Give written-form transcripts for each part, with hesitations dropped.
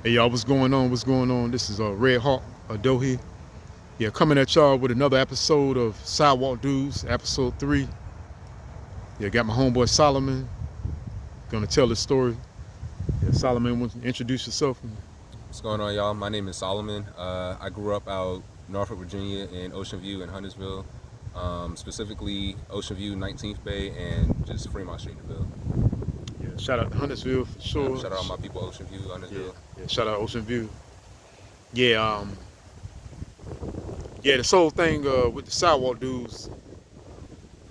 Hey y'all, what's going on? What's going on? This is Red Hawk Adohi. Yeah, coming at y'all with another episode of Sidewalk Dudes, episode 3. Yeah, got my homeboy Solomon gonna tell the story. Yeah, Solomon, want to introduce yourself? What's going on, y'all? My name is Solomon. I grew up out Norfolk, Virginia, in Ocean View and Huntersville, specifically Ocean View, 19th Bay, and just Fremont Streeterville. Yeah, shout out to Huntersville for Yep, sure. shout out all my people, Ocean View, Yeah, Huntersville. yeah, shout out Ocean View. Yeah, yeah, this whole thing with the Sidewalk Dudes.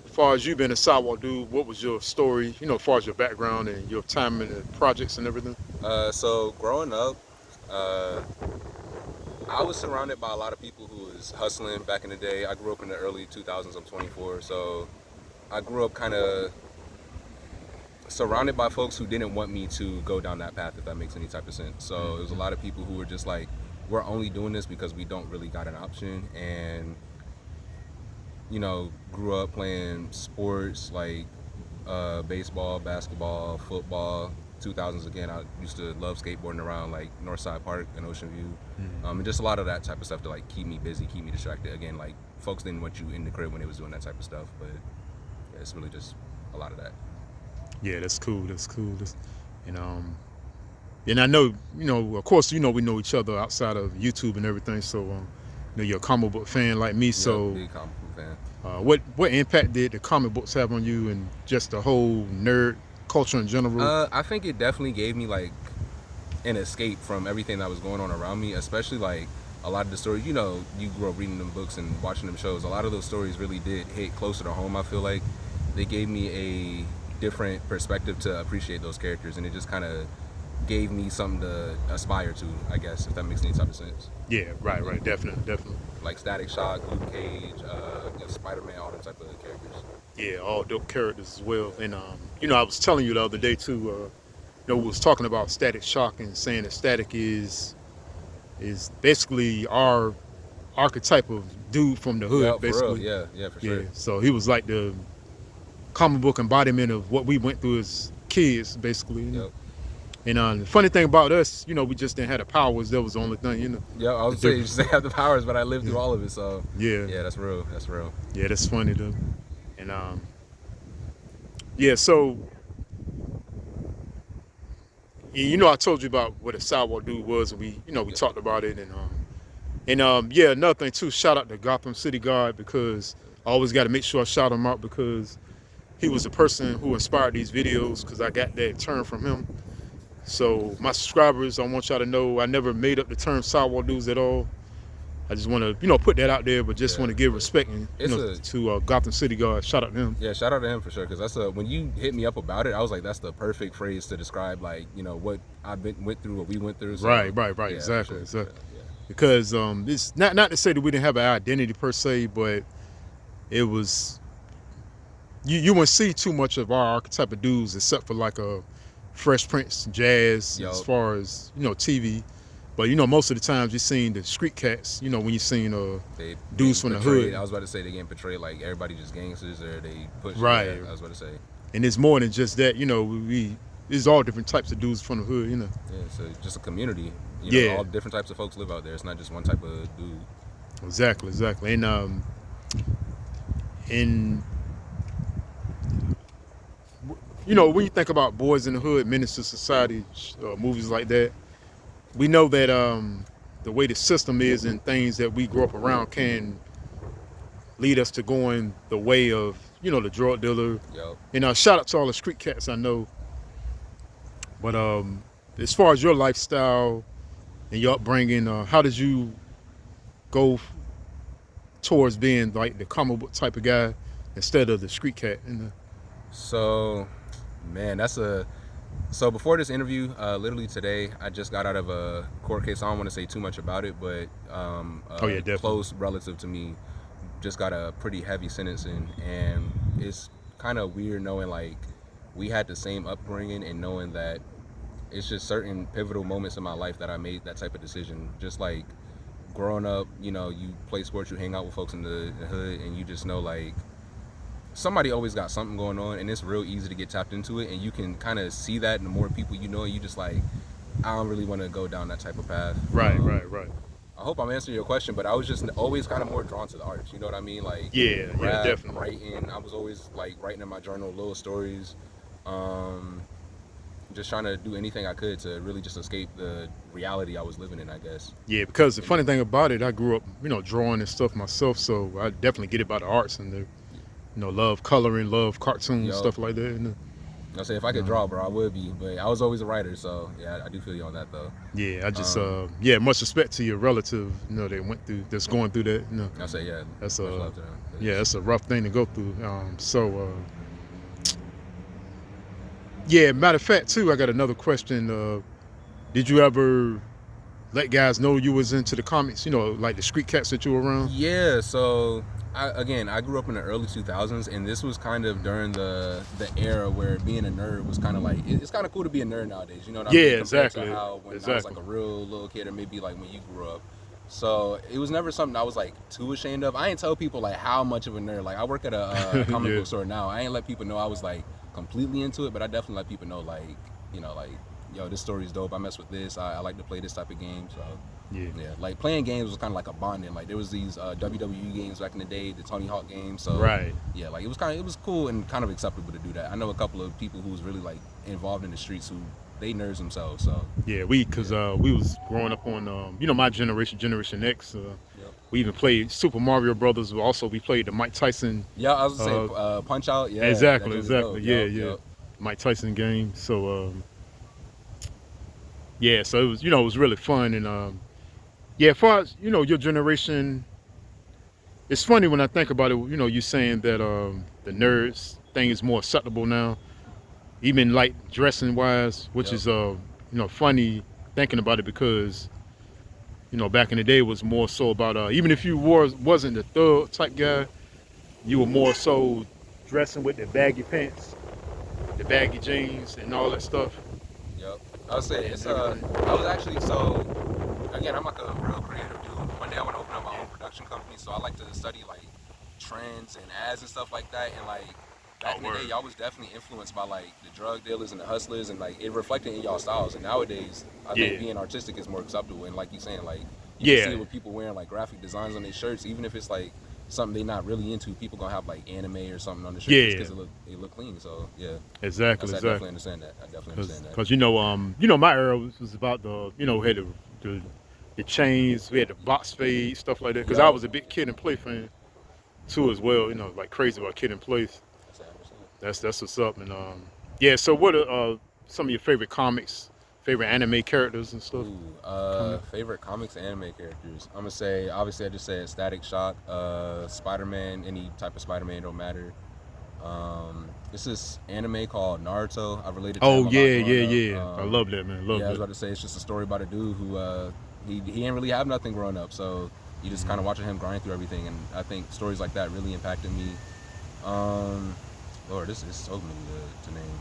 As far as you been a Sidewalk Dude, what was your story? As far as your background and your time in the projects and everything. So growing up, uh, I was surrounded by a lot of people who was hustling back in the day. I grew up in the early 2000s. I'm 24, so I grew up kind of surrounded by folks who didn't want me to go down that path, if that makes any type of sense. So it was a lot of people who were just like, we're only doing this because we don't really got an option. And grew up playing sports like baseball, basketball, football. 2000s again, I used to love skateboarding around like Northside Park and Ocean View, and just a lot of that type of stuff to like keep me busy, keep me distracted. Again, like folks didn't want you in the crib when they was doing that type of stuff, but yeah, it's really just a lot of that. Yeah, that's cool. That's cool. And and I know, of course, we know each other outside of YouTube and everything. So, you're a comic book fan like me. Yeah, So, big comic book fan. what impact did the comic books have on you and just the whole nerd culture in general? I think it definitely gave me like an escape from everything that was going on around me, especially like a lot of the stories. You grew up reading them books and watching them shows. A lot of those stories really did hit closer to home. I feel like they gave me a different perspective to appreciate those characters, and it just kind of gave me something to aspire to, I guess, if that makes any type of sense. Yeah, right, definitely. Like Static Shock, Luke Cage, Spider-Man, all them type of characters. Yeah, all dope characters as well. And I was telling you the other day too. We was talking about Static Shock and saying that Static is basically our archetype of dude from the hood, Yeah, for basically. real. Yeah, for sure. So he was like the comic book embodiment of what we went through as kids, basically. Yep. And the funny thing about us, we just didn't have the powers. That was the only thing. Yeah, I was saying you just have the powers, but I lived through all of it, so Yeah, that's real. That's real. yeah, that's funny though. And yeah, so I told you about what a sidewalk dude was, and we talked about it, and yeah, another thing too. Shout out to Gotham City Guard, because I always got to make sure I shout him out, because he was the person who inspired these videos, because I got that term from him. So my subscribers, I want y'all to know I never made up the term sidewalk dudes at all. I just want to put that out there, but just want to give respect and, to Gotham City Guard. Shout out to him. Yeah, shout out to him for sure, because that's when you hit me up about it, I was like, that's the perfect phrase to describe like what went through, what we went through. So, Right, yeah, exactly. Sure. Exactly. Yeah. Because it's not to say that we didn't have an identity per se, but it was you wouldn't see too much of our archetype of dudes except for like a Fresh Prince, Jazz, Yup. as far as TV. But most of the times you're seeing the street cats. When you're seeing They dudes from the portrayed, hood. I was about to say they getting portrayed like everybody just gangsters, or they push. Right. Yeah, I was about to say. And it's more than just that. There's all different types of dudes from the hood. Yeah, so just a community. Yeah. All different types of folks live out there. It's not just one type of dude. Exactly. And when you think about Boys in the Hood, Menace to Society, movies like that, we know that the way the system is and things that we grew up around can lead us to going the way of the drug dealer. Yup. And shout out to all the street cats I know. But as far as your lifestyle and your upbringing, how did you go towards being like the comic book type of guy instead of the street cat? So, man, so before this interview, literally today, I just got out of a court case. I don't want to say too much about it, but Definitely. Close relative to me just got a pretty heavy sentencing, and it's kind of weird knowing like we had the same upbringing and knowing that it's just certain pivotal moments in my life that I made that type of decision. Just like growing up, you play sports, you hang out with folks in the hood, and you just know like somebody always got something going on, and it's real easy to get tapped into it, and you can kind of see that. And the more people you know, you just like, I don't really want to go down that type of path. Right. I hope I'm answering your question, but I was just always kind of more drawn to the arts. You know what I mean? Like Yeah, rap, definitely. writing. I was always like writing in my journal little stories. Um, just trying to do anything I could to really just escape the reality I was living in, I guess. Yeah, because the funny thing about it, I grew up, drawing and stuff myself, so I definitely get about the arts and the, love coloring, love cartoons, Yo, stuff like that. I say if I could draw, bro, I would be. But I was always a writer, so yeah, I do feel you on that though. Yeah, I just, much respect to your relative, that's going through that. I say yeah, That's much love to them. yeah, that's a rough thing to go through. Yeah, matter of fact, too, I got another question. Did you ever let guys know you was into the comics? Like the street cats that you were around. Yeah, so I grew up in the early 2000s, and this was kind of during the era where being a nerd was kind of like it's kind of cool to be a nerd nowadays. You know what I mean? Yeah, Compared exactly. To how when I was like a real little kid, or maybe like when you grew up. So it was never something I was like too ashamed of. I ain't tell people like how much of a nerd. Like I work at a comic book store now. I ain't let people know I was like completely into it, but I definitely let people know like like yo, this story is dope. I mess with this. I like to play this type of game. So Yeah. like playing games was kind of like a bonding. Like there was these WWE games back in the day, the Tony Hawk games. So Right. yeah, like it was cool and kind of acceptable to do that. I know a couple of people who was really like involved in the streets who they nerds themselves. So Yeah, we was growing up on my generation, Generation X. yep. We even played Super Mario Brothers. But also, we played the Mike Tyson. Yeah, I was gonna say Punch Out. Yeah, Exactly. dope. Yeah, Yep. Mike Tyson game. So yeah, so it was it was really fun and yeah, as far as your generation, it's funny when I think about it. You saying that the nerds thing is more acceptable now, even like dressing wise, which Yep. is funny thinking about it because back in the day it was more so about even if you wasn't the thug type guy, you were more so dressing with the baggy pants, the baggy jeans, and all that stuff. Yep. I would say it's I was actually so again I'm like a real creative dude. One day I want to open up my own production company, so I like to study like trends and ads and stuff like that. And like back in the day, y'all was definitely influenced by like the drug dealers and the hustlers, and like it reflected in y'all styles. And nowadays, I think being artistic is more acceptable. And like you saying, like you can see it with people wearing like graphic designs on their shirts, even if it's like something they're not really into. People gonna have like anime or something on the shirt just because it look clean. So yeah, exactly. I definitely understand that. Because my era was about the had the chains, we had the box fade stuff like that. Because I was a big Kid and Play fan too as well. Like crazy about Kid and Play. That's what's up. And yeah. So what are some of your favorite comics, favorite anime characters and stuff? Favorite comics and anime characters. I'm gonna say obviously I just said Static Shock, Spider-Man, any type of Spider-Man don't matter. It's this anime called Naruto. I related to him a lot growing up. I love that, man. Love I that. was about to say it's just a story about a dude who he didn't really have nothing growing up, so you just kind of watching him grind through everything, and I think stories like that really impacted me. Lord, this is so many to name.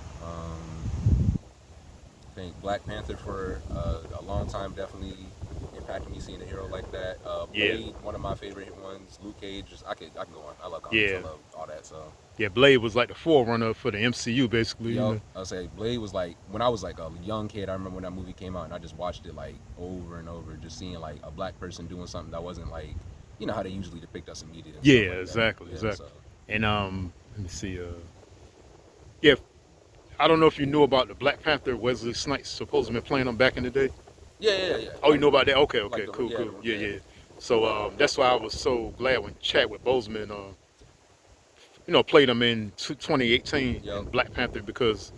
I think Black Panther for a long time definitely impacted me seeing a hero like that. Blade, one of my favorite ones. Luke Cage, I can go on. I love comics. I love all that. So yeah, Blade was like the forerunner for the MCU, basically. I'll say Blade was like when I was like a young kid. I remember when that movie came out, and I just watched it like over and over, just seeing like a black person doing something that wasn't like how they usually depict us in media. Yeah, like exactly. So. And let me see. Yeah, I don't know if you knew about the Black Panther. Wesley Snipes supposed to be playing them back in the day. Yeah. Oh, you know about that? Okay, like cool. Yeah. So that's why I was so glad when Chadwick Boseman, played him in 2018 in Black Panther because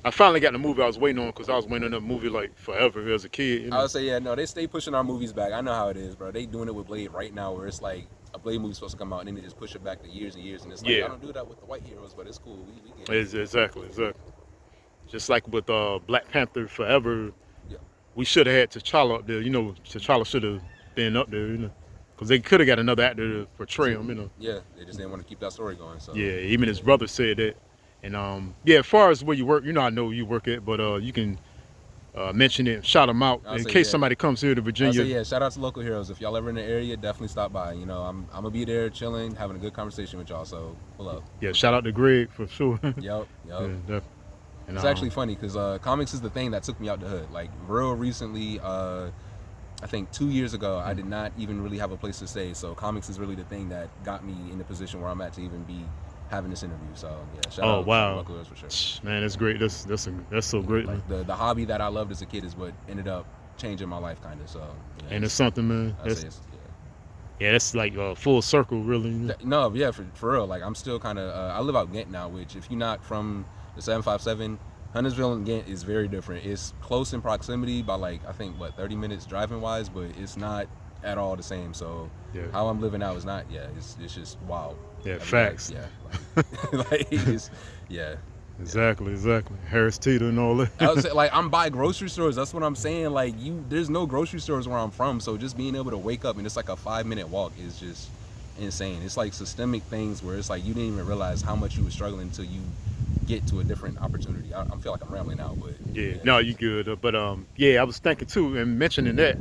I finally got the movie I was waiting on because I was waiting on that movie like forever as a kid. I would say they stay pushing our movies back. I know how it is, bro. They doing it with Blade right now, where it's like a Blade movie's supposed to come out and then they just push it back to years and years, and it's like I don't do that with the white heroes, but it's cool. We get it. Exactly. Just like with Black Panther Forever, we should have had T'Challa up there. T'Challa should have been up there. Because they could have got another actor to portray him. Yeah, they just didn't want to keep that story going. So yeah, even his brother said that. And as far as where you work, I know you work at, but you can mention it, shout them out in case somebody comes here to Virginia. Shout out to local heroes. If y'all ever in the area, definitely stop by. I'm gonna be there chilling, having a good conversation with y'all. So pull up. Yeah, shout out to Greg for sure. Yep. Yeah, And It's actually funny because comics is the thing that took me out the hood. Like real recently, I think 2 years ago, I did not even really have a place to stay. So comics is really the thing that got me in the position where I'm at to even be having this interview. So yeah, shout out wow, Uncle Wes for sure. man, that's great. That's so great, man. Like the hobby that I loved as a kid is what ended up changing my life, kind of. So yeah, And it's something, man. I say it's, Yeah, that's like full circle, really. no, yeah, for real. Like I'm still kind of I live out Ghent now, which if you're not from the 757, Huntersville and Ghent is very different. It's close in proximity by like I think 30 minutes driving wise, but it's not at all the same. So Yeah. how I'm living now is not. Yeah, it's just wild. Yeah, I mean, facts. Like, yeah, like it's, yeah. Exactly. Harris Teeter and all that. I was like, I'm by grocery stores. That's what I'm saying. Like there's no grocery stores where I'm from. So just being able to wake up and it's like a 5-minute walk is just insane. It's like systemic things where it's like you didn't even realize how much you were struggling until you get to a different opportunity. I feel like I'm rambling now, but Yeah, no, you good. But yeah, I was thinking too, and mentioning that.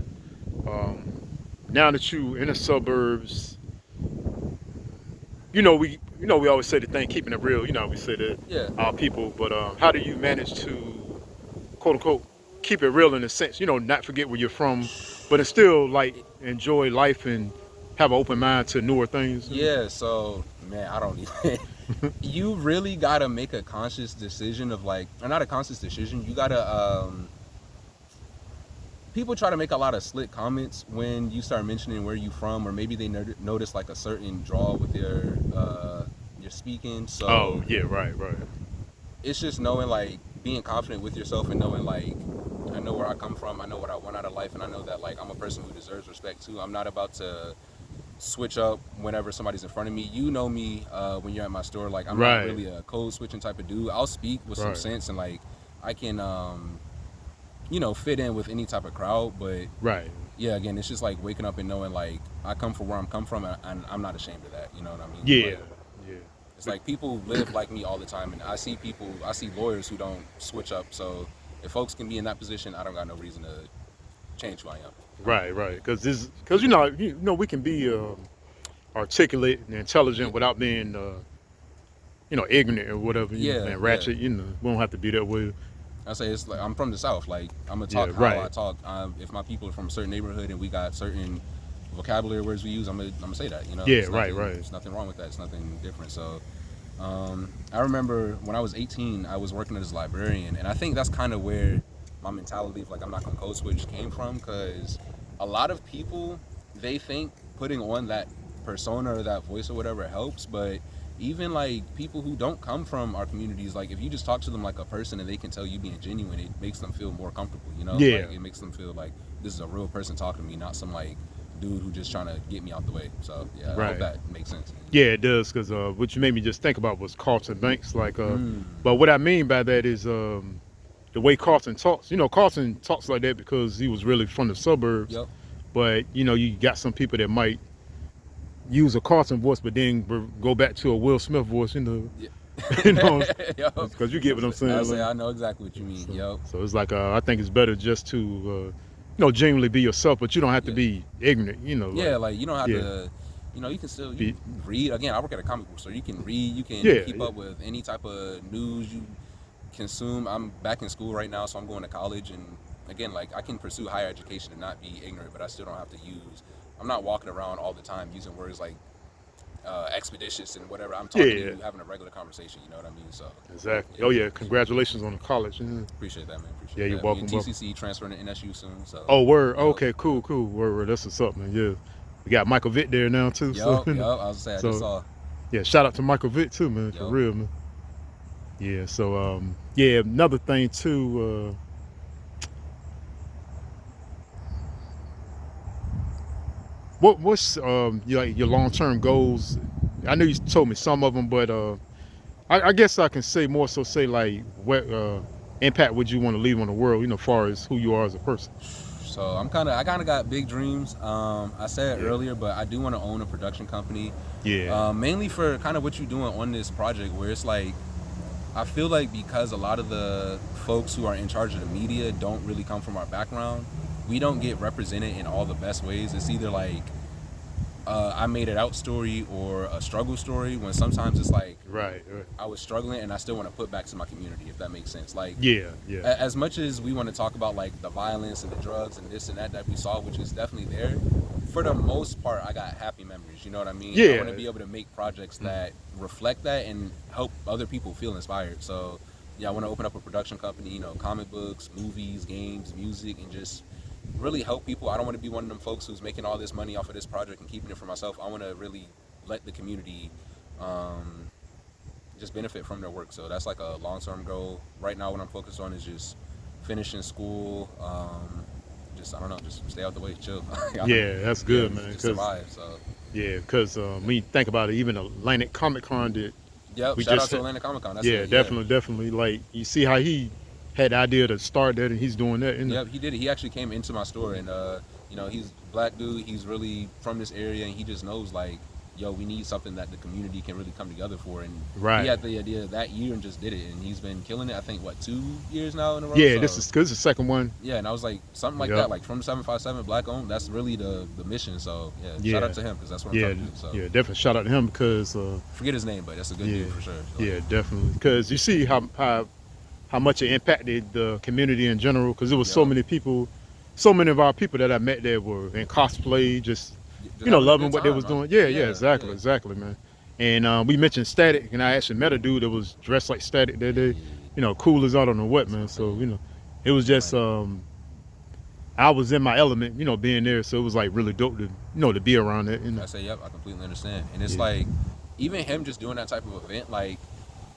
Now that you in the suburbs, we always say the thing, keeping it real. We say that yeah. our people. But how do you manage to, quote unquote, keep it real in a sense? Not forget where you're from, but still like enjoy life and have an open mind to newer things. Yeah. So man, I don't even. You really gotta make a conscious decision of like, or not a conscious decision. You gotta. People try to make a lot of slick comments when you start mentioning where you from, or maybe they notice like a certain draw with your speaking. So Oh yeah, right. it's just knowing like being confident with yourself and knowing like I know where I come from, I know what I want out of life, and I know that like I'm a person who deserves respect too. I'm not about to switch up whenever somebody's in front of me. You know me when you're at my store. Like I'm not really a code switching type of dude. I'll speak with some sense and like I can fit in with any type of crowd, but yeah, again, it's just like waking up and knowing like I come from where I'm come from and I'm not ashamed of that, you know what I mean? Yeah. Like, it's like people live like me all the time, and I see lawyers who don't switch up. So if folks can be in that position, I don't got no reason to change who I am. Right. Because we can be articulate and intelligent without being ignorant or whatever. And ratchet. We don't have to be that way. I say it's like I'm from the South. Like I'm gonna talk how I talk. If my people are from a certain neighborhood and we got certain vocabulary words we use, I'm gonna say that. Yeah, right. There's nothing wrong with that. It's nothing different. So I remember when I was 18, I was working as a librarian, and I think that's kind of where my mentality of like I'm not gonna code switch came from, because a lot of people, they think putting on that persona or that voice or whatever helps, but even like people who don't come from our communities, like if you just talk to them like a person and they can tell you being genuine, it makes them feel more comfortable, Like, it makes them feel like this is a real person talking to me, not some like dude who just trying to get me out the way. So yeah, I hope that makes sense. Yeah, it does, because what you made me just think about was Carlton Banks. Like, but what I mean by that is the way Carlton talks. Carlton talks like that because he was really from the suburbs. Yep. But you got some people that might use a Carlton voice, but then go back to a Will Smith voice. Yeah. Because you get what I'm saying. I know exactly what you mean. So it's like I think it's better just to genuinely be yourself, but you don't have to be ignorant. Like you don't have to. You can still read. Again, I work at a comic book store. You can read. You can keep up with any type of news you consume. I'm back in school right now, so I'm going to college, and again, like I can pursue higher education and not be ignorant, but I still don't have to use. I'm not walking around all the time using words like expeditious and whatever. I'm talking to you, having a regular conversation. You know what I mean? So exactly. Yeah. Oh yeah, congratulations on the college. Appreciate that, man. You're welcome. TCC transferring to NSU soon. So. Oh word. Okay, cool. Word. That's what's up, man. Yeah. We got Michael Vitt there now too. Yup. I was saying, I just saw. Yeah, shout out to Michael Vitt too, man. For real, man. Yeah. So another thing too. What's your long-term goals? I know you told me some of them, but I guess I can say more so say like what impact would you want to leave on the world, as far as who you are as a person. So I kind of got big dreams. I said it earlier, but I do want to own a production company. Yeah. Mainly for kind of what you're doing on this project, where it's like, I feel like because a lot of the folks who are in charge of the media don't really come from our background, we don't get represented in all the best ways. It's either like I made it out story or a struggle story, when sometimes it's like Right. I was struggling and I still want to put back to my community, if that makes sense. Like, Yeah. Yeah. as much as we want to talk about like the violence and the drugs and this and that we saw, which is definitely there, for the most part, I got happy memories. You know what I mean? I want to Yeah. be able to make projects that reflect that and help other people feel inspired. So, yeah, I want to open up a production company, you know, comic books, movies, games, music, and just really help people. I don't want to be one of them folks who's making all this money off of this project and keeping it for myself. I want to really let the community um, just benefit from their work. So that's like a long-term goal. Right now, what I'm focused on is just finishing school. Just, I don't know, just stay out the way, chill. Yeah, that's Yeah, good, man. just Cause survive. So, yeah, because when you think about it, even Atlantic Comic Con did. yep. We Shout out just to had, Atlanta Comic Con. That's yeah, it. Yeah. definitely. Like you see how he had the idea to start that, and he's doing that. Yep, he did it. He actually came into my store, and you know, he's a black dude. He's really from this area, and he just knows like, yo, we need something that the community can really come together for. And Right. he had the idea that year and just did it, and he's been killing it. I think what, 2 years now in a row. Yeah, So, this is the second one. yeah, and I was like something like Yep. that, like from 757 Black owned. That's really the mission. So yeah, shout out to him because that's what I'm Yeah, trying to do. So yeah, definitely shout out to him because forget his name, but that's a good yeah, dude for sure. So, yeah, definitely because you see how much it impacted the community in general because there was so Yep. many people, so many of our people that I met there were in cosplay, just having a loving good what they time, was huh? doing. Yeah, exactly, man. And we mentioned Static, and I actually met a dude that was dressed like Static that day, cool as I don't know what, man. So it was just I was in my element, being there, so it was like really dope to to be around it. I say, yep, I completely understand. And it's Yeah. like, even him just doing that type of event, like,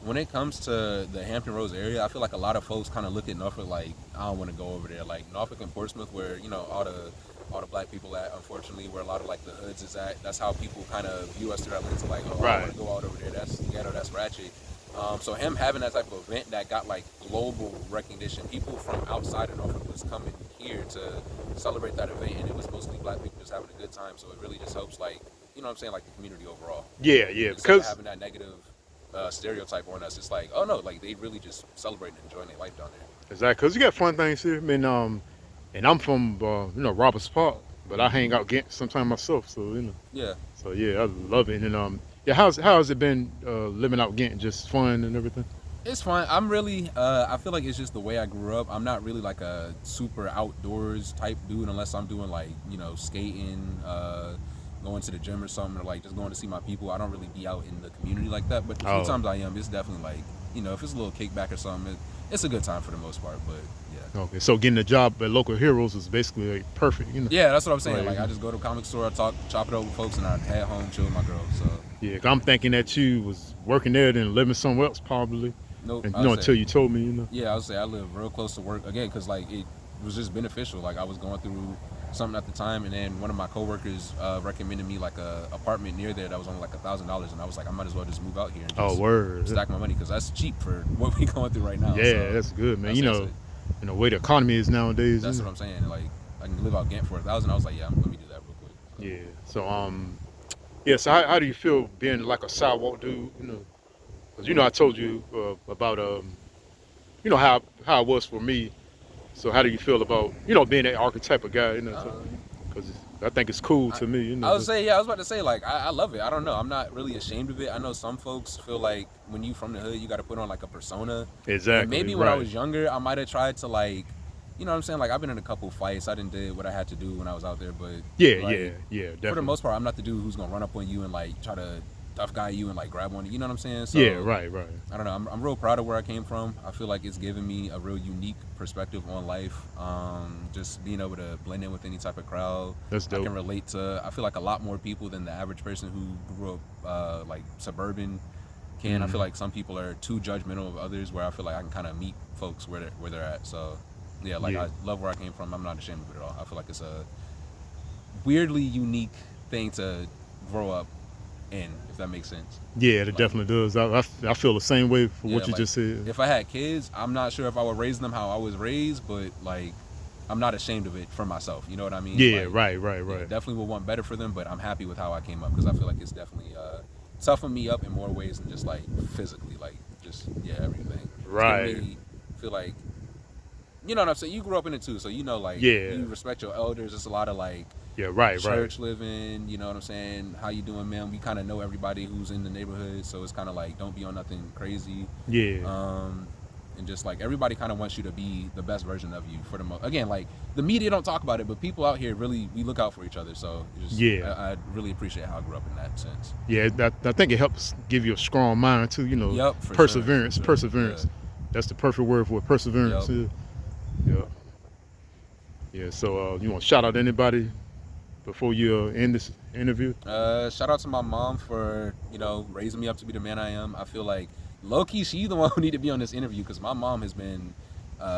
when it comes to the Hampton Roads area, I feel like a lot of folks kind of look at Norfolk like, I don't want to go over there. Like, Norfolk and Portsmouth, where, all the black people at, unfortunately, where a lot of, like, the hoods is at, that's how people kind of view us through that lens of, like, oh, I Right. want to go out over there, that's ghetto, that's ratchet. So him having that type of event that got, like, global recognition, people from outside of Norfolk was coming here to celebrate that event, and it was mostly black people just having a good time, so it really just helps, like, you know what I'm saying, like, the community overall. Yeah, Instead of because having that negative stereotype on us, it's like, oh no, like they really just celebrating and enjoying their life down there. exactly, because you got fun things here. I mean, and I'm from Roberts Park, but I hang out Ghent sometime myself, so Yeah, so yeah, I love it. And yeah, how's it been living out Ghent? Just fun and everything. it's fine. I'm really, I feel like it's just the way I grew up. I'm not really like a super outdoors type dude unless I'm doing like, skating, going to the gym or something, or like just going to see my people. I don't really be out in the community like that. But the few times I am, it's definitely like, if it's a little kickback or something, it's a good time for the most part. But yeah. Okay, so getting a job at Local Heroes is basically like perfect. Yeah, that's what I'm saying. Right. Like I just go to a comic store, chop it over with folks, and I head home, chill with my girls. So Yeah, 'cause I'm thinking that you was working there and living somewhere else probably. nope. And, I would say- until you told me. Yeah, I would say I live real close to work again because like it was just beneficial. Like I was going through something at the time, and then one of my coworkers recommended me like a apartment near there that was only like $1,000, and I was like, I might as well just move out here and just Oh, word. stack my money because that's cheap for what we going through right now. Yeah, So that's good, man. that's it. The way the economy is nowadays. That's what I'm saying. Like I can live out Ghent for $1,000. I was like, yeah, let me do that real quick. So, Yeah. So yeah. So how do you feel being like a sidewalk dude? Because I told you about how it was for me. So how do you feel about being that archetype of guy? Because I think it's cool to me. I would say, yeah, I was about to say, like, I love it. I don't know. I'm not really ashamed of it. I know some folks feel like when you from the hood, you got to put on like a persona. Exactly. And maybe when I right. was younger, I might have tried to like, you know what I'm saying? Like, I've been in a couple fights. I did what I had to do when I was out there. But Yeah, like, yeah, definitely. for the most part, I'm not the dude who's gonna run up on you and like try to tough guy you and like grab one. You know what I'm saying? So, yeah, right. I don't know. I'm real proud of where I came from. I feel like it's given me a real unique perspective on life. Just being able to blend in with any type of crowd. That's dope. I can relate to, I feel like a lot more people than the average person who grew up like suburban can. I feel like some people are too judgmental of others, where I feel like I can kind of meet folks where they're at. So yeah, like I love where I came from. I'm not ashamed of it at all. I feel like it's a weirdly unique thing to grow up in, if that makes sense. Yeah, it definitely does. I feel the same way for what you like, just said. If I had kids, I'm not sure if I would raise them how I was raised, but like I'm not ashamed of it for myself. You know what I mean? Yeah, like, right. Yeah, definitely would want better for them, but I'm happy with how I came up because I feel like it's definitely toughened me up in more ways than just like physically, like just everything. Right. It's made me feel like you know what I'm saying. You grew up in it too, so you know, like, Yeah. you respect your elders. It's a lot of like Yeah, right. church living. You know what I'm saying? How you doing, man? We kind of know everybody who's in the neighborhood, so it's kind of like, don't be on nothing crazy. Yeah. And just like everybody kind of wants you to be the best version of you for the most. Again, like the media don't talk about it, but people out here really, we look out for each other. So just, Yeah. I really appreciate how I grew up in that sense. Yeah, I think it helps give you a strong mind too. You know, Yep, for perseverance. sure, for sure. Perseverance. Yeah. That's the perfect word for it. Perseverance. Yep. Yeah. Yeah. So you want to shout out anybody before you end this interview? Shout out to my mom for, you know, raising me up to be the man I am. I feel like low-key she the one who need to be on this interview, because my mom has been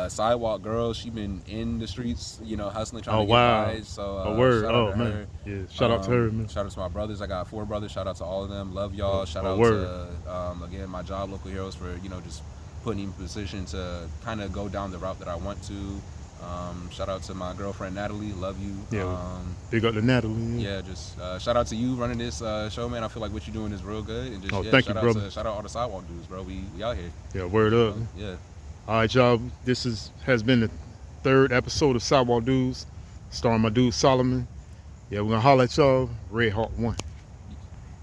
sidewalk girl. She been in the streets, you know, hustling, trying to get by. So a word. shout out Oh to man. her. Yeah. Shout out to her, man. Shout out to my brothers. I got 4 brothers. Shout out to all of them. Love y'all. Shout out word. to again my job, Local Heroes, for, you know, just putting me in position to kind of go down the route that I want to. Shout out to my girlfriend Natalie. Love you. Yeah. Big up to Natalie. Yeah, just shout out to you running this show, man. I feel like what you're doing is real good. And just thank you, shout brother. Shout out all the sidewalk dudes, bro. We out here. Yeah. Word up. Yeah. All right, y'all. This has been the 3rd episode of Sidewalk Dudes, starring my dude Solomon. Yeah, we're gonna holler at y'all. Red Hawk 1.